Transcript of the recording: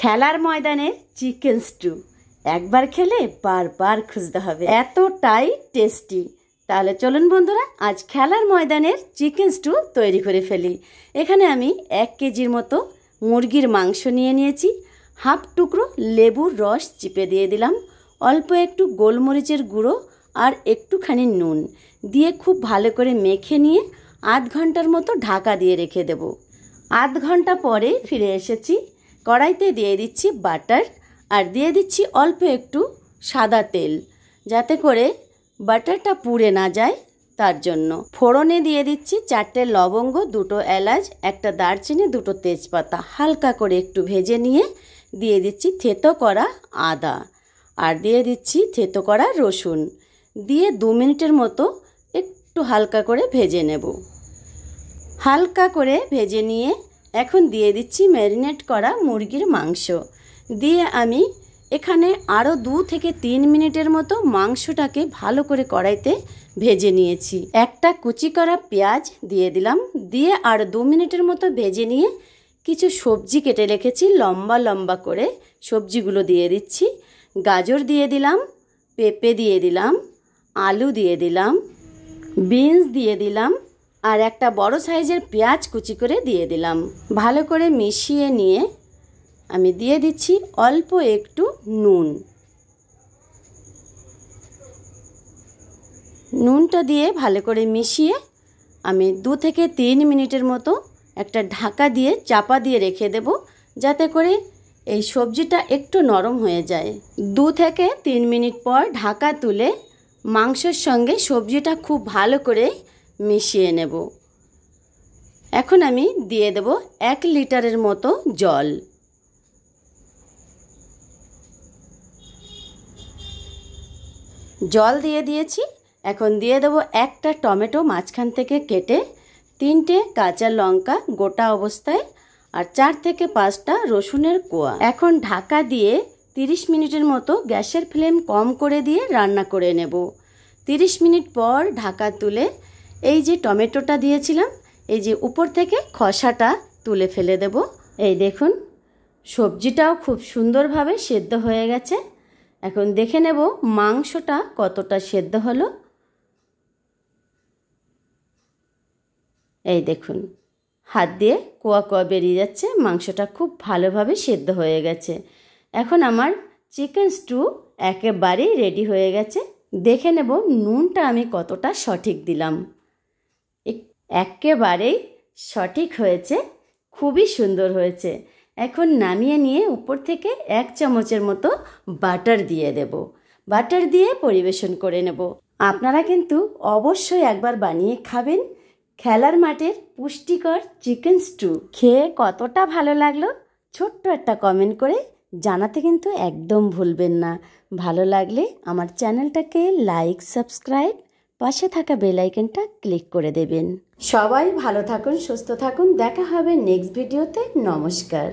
খেলার ময়দানের chicken stew একবার খেলে বারবার খুঁজতে হবে, এতটাই টেস্টি। তাহলে চলুন বন্ধুরা, আজ খেলার ময়দানের চিকেন স্টু তৈরি করে ফেলি। এখানে আমি 1 কেজির মতো মুরগির মাংস নিয়ে নিয়েছি। হাফ টুকরো লেবুর রস চিপে দিয়ে দিলাম, অল্প একটু গোলমরিচের গুঁড়ো আর একটুখানি নুন দিয়ে খুব ভালো করে মেখে নিয়ে আধ ঘন্টার মতো ঢাকা দিয়ে রেখে দেব। আধ ঘন্টা পরে ফিরে এসেছি। কড়াইতে দিয়ে দিচ্ছি বাটার আর দিয়ে দিচ্ছি অল্প একটু সাদা তেল, যাতে করে বাটারটা পুড়ে না যায় তার জন্য। ফোড়নে দিয়ে দিচ্ছি 4টে লবঙ্গ, 2টো এলাচ, 1টা দারচিনি, 2টো তেজপাতা। হালকা করে একটু ভেজে নিয়ে দিয়ে দিচ্ছি থেতো করা আদা আর দিয়ে দিচ্ছি থেতো করা রসুন দিয়ে 2 মিনিটের মতো একটু হালকা করে ভেজে নেব। হালকা করে ভেজে নিয়ে এখন দিয়ে দিচ্ছি ম্যারিনেট করা মুরগির মাংস দিয়ে আমি এখানে আরও 2 থেকে 3 মিনিটের মতো মাংসটাকে ভালো করে কড়াইতে ভেজে নিয়েছি। একটা কুচি করা পেঁয়াজ দিয়ে দিলাম, দিয়ে আর 2 মিনিটের মতো ভেজে নিয়ে কিছু সবজি কেটে রেখেছি লম্বা লম্বা করে, সবজিগুলো দিয়ে দিচ্ছি। গাজর দিয়ে দিলাম, পেঁপে দিয়ে দিলাম, আলু দিয়ে দিলাম, বিনস দিয়ে দিলাম আর একটা বড় সাইজের পেঁয়াজ কুচি করে দিয়ে দিলাম। ভালো করে মিশিয়ে নিয়ে আমি দিয়ে দিচ্ছি অল্প একটু নুন। নুনটা দিয়ে ভালো করে মিশিয়ে আমি 2 থেকে 3 মিনিটের মতো একটা ঢাকা দিয়ে চাপা দিয়ে রেখে দেব, যাতে করে এই সবজিটা একটু নরম হয়ে যায়। 2 থেকে 3 মিনিট পর ঢাকা তুলে মাংসের সঙ্গে সবজিটা খুব ভালো করে মিশিয়ে নেব। এখন আমি দিয়ে দেব 1 লিটারের মতো জল। জল দিয়ে দিয়েছি। এখন দিয়ে দেব একটা টমেটো মাঝখান থেকে কেটে, 3টে কাঁচা লঙ্কা গোটা অবস্থায় আর 4 থেকে 5টা রসুনের কোয়া। এখন ঢাকা দিয়ে 30 মিনিটের মতো গ্যাসের ফ্লেম কম করে দিয়ে রান্না করে নেব। 30 মিনিট পর ঢাকা তুলে এই যে টমেটোটা দিয়েছিলাম, এই যে উপর থেকে খোসাটা তুলে ফেলে দেব। এই দেখুন, সবজিটাও খুব সুন্দরভাবে সেদ্ধ হয়ে গেছে। এখন দেখে নেব মাংসটা কতটা সেদ্ধ হলো। এই দেখুন, হাত দিয়ে কোয়া কোয়া বেরিয়ে যাচ্ছে, মাংসটা খুব ভালোভাবে সেদ্ধ হয়ে গেছে। এখন আমার চিকেন স্টু একেবারেই রেডি হয়ে গেছে। দেখে নেব নুনটা আমি কতটা সঠিক দিলাম। একেবারেই সঠিক হয়েছে, খুবই সুন্দর হয়েছে। এখন নামিয়ে নিয়ে উপর থেকে 1 চামচের মতো বাটার দিয়ে দেব। বাটার দিয়ে পরিবেশন করে নেব। আপনারা কিন্তু অবশ্যই একবার বানিয়ে খাবেন খেলার মাঠের পুষ্টিকর চিকেন স্টু। খেয়ে কতটা ভালো লাগলো ছোট্ট একটা কমেন্ট করে জানাতে কিন্তু একদম ভুলবেন না। ভালো লাগলে আমার চ্যানেলটাকে লাইক, সাবস্ক্রাইব, পাশে থাকা বেল আইকনটা ক্লিক করে দেবেন। সবাই ভালো থাকুন, সুস্থ থাকুন। দেখা হবে নেক্সট ভিডিওতে। নমস্কার।